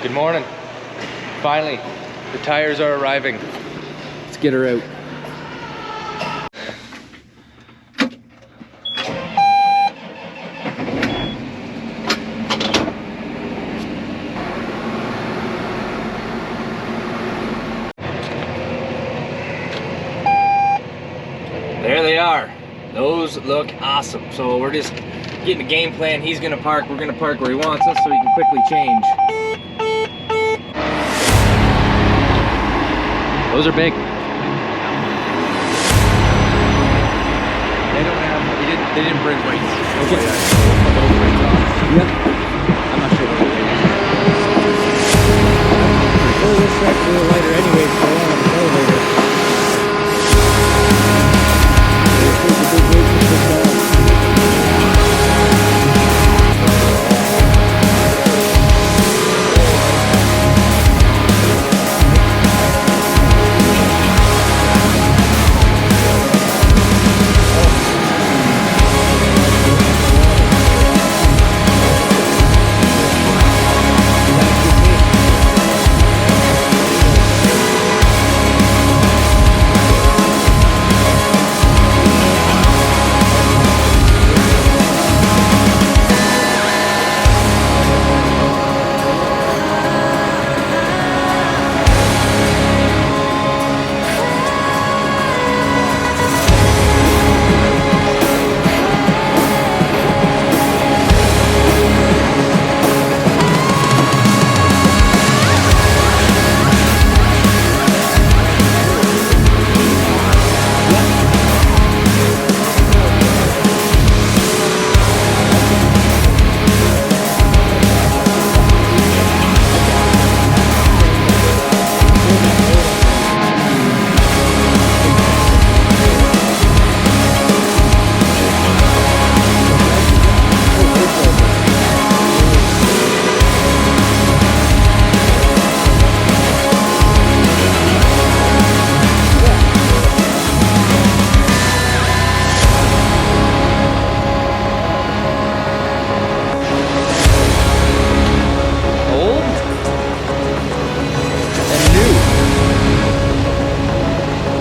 Good morning. Finally, the tires are arriving. Let's get her out. There they are. Those look awesome. So we're just getting a game plan. He's gonna park, we're gonna park where he wants us so he can quickly change. Those are big. They don't have, they didn't bring weights. Okay. Yep. I'm not sure what the weight is. Well, this track's a little lighter anyway, so I don't have an elevator.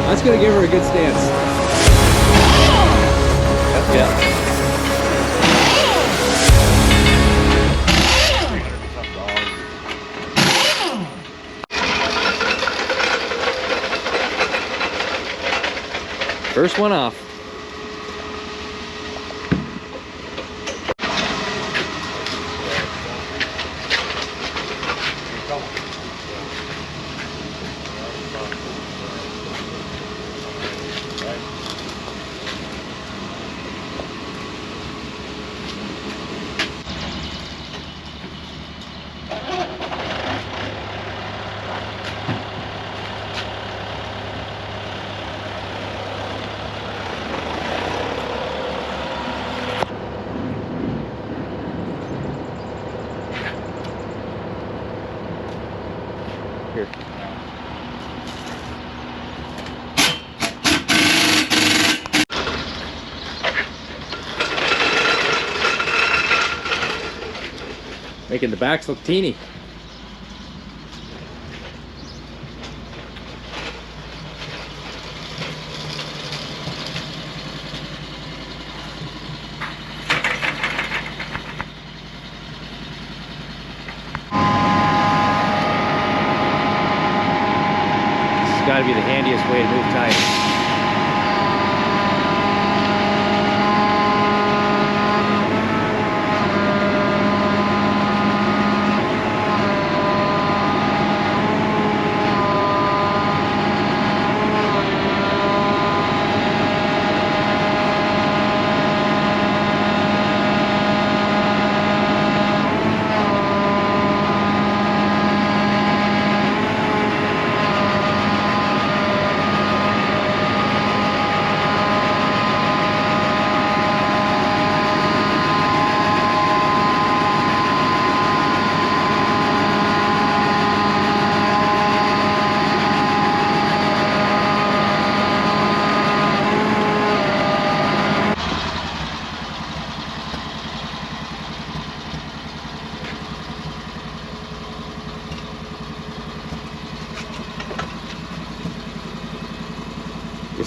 That's gonna give her a good stance. Yeah. First one off. Here. Making the backs look teeny. Got to be the handiest way to move tires.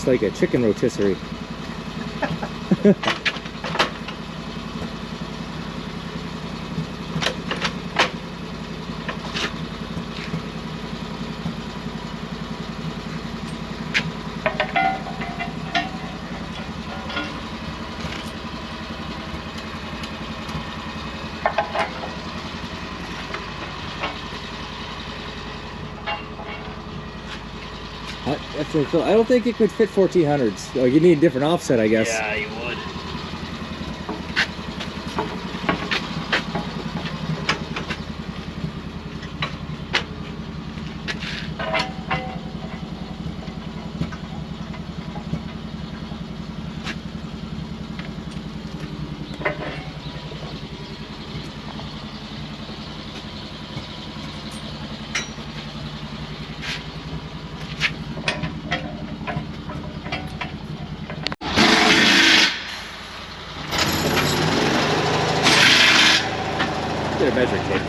just like a chicken rotisserie. I don't think it could fit 1400s. Oh, you need a different offset, I guess. Yeah, you would. Get a measuring tape.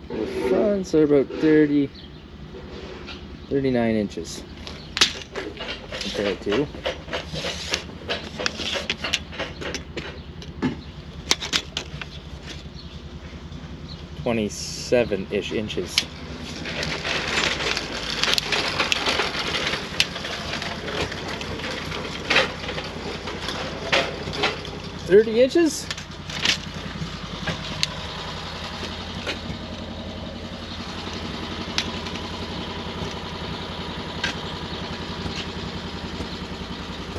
The fronts are about 39 inches compared to 27-ish inches. $30 inches?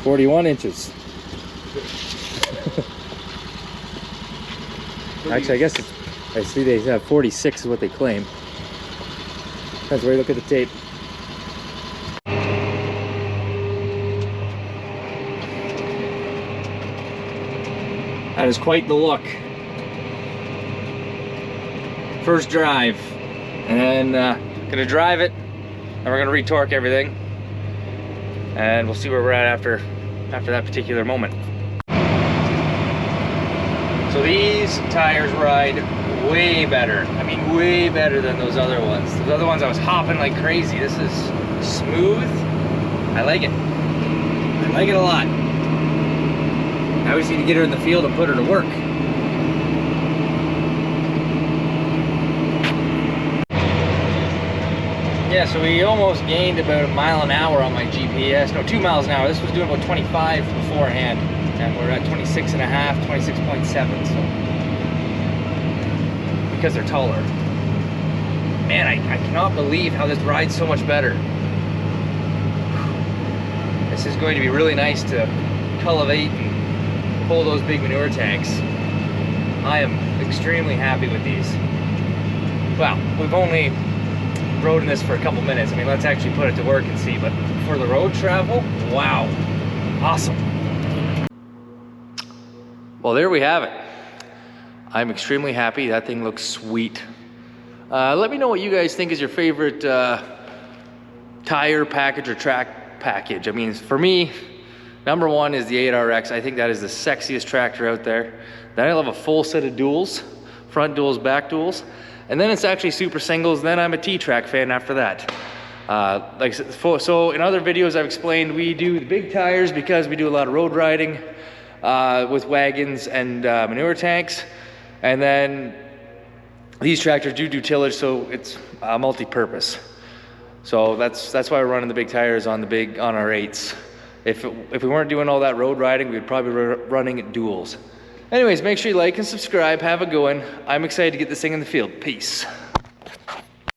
$41 inches. Actually, I guess I see they have 46 is what they claim. Depends where you look at the tape. That is quite the look. First drive, and then gonna drive it, and we're gonna retorque everything, and we'll see where we're at after that particular moment. So these tires ride way better. I mean, way better than those other ones. Those other ones I was hopping like crazy. This is smooth. I like it. I like it a lot. I always need to get her in the field and put her to work. Yeah, so we almost gained about 1 mile an hour on my GPS. No, 2 miles an hour. This was doing about 25 beforehand. And we're at 26 and a half, 26.7, so. Because they're taller. Man, I cannot believe how this rides so much better. This is going to be really nice to cultivate and pull those big manure tanks. I am extremely happy with these. Well, we've only rode in this for a couple minutes. I mean, let's actually put it to work and see, but for the road travel, wow, awesome. Well, there we have it. I'm extremely happy. That thing looks sweet. Let me know what you guys think is your favorite tire package or track package. I mean, for me, number one is the 8RX. I think that is the sexiest tractor out there. Then I love a full set of duals, front duals, back duals. And then it's actually super singles. Then I'm a T-Track fan after that. So in other videos I've explained, we do the big tires because we do a lot of road riding with wagons and manure tanks. And then these tractors do tillage, so it's multi-purpose. So that's why we're running the big tires on our 8s. If we weren't doing all that road riding, we'd probably be running duals. Anyways, make sure you like and subscribe. Have a good one. I'm excited to get this thing in the field. Peace.